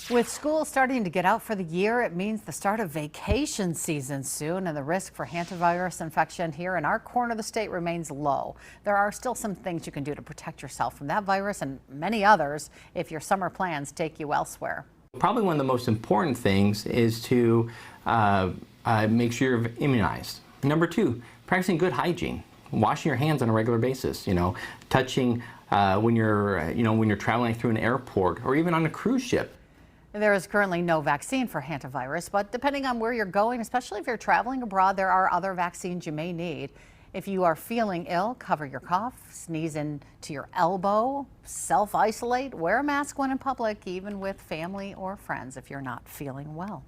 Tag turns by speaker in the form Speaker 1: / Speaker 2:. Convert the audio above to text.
Speaker 1: With school starting to get out for the year, it means the start of vacation season soon, and the risk for hantavirus infection here in our corner of the state remains low. There are still some things you can do to protect yourself from that virus and many others if your summer plans take you elsewhere.
Speaker 2: Probably one of the most important things is to make sure you're immunized. Number two, practicing good hygiene, washing your hands on a regular basis. Touching when you're traveling through an airport or even on a cruise ship.
Speaker 1: There is currently no vaccine for hantavirus, but depending on where you're going, especially if you're traveling abroad, there are other vaccines you may need. If you are feeling ill, cover your cough, sneeze into your elbow, self-isolate, wear a mask when in public, even with family or friends if you're not feeling well.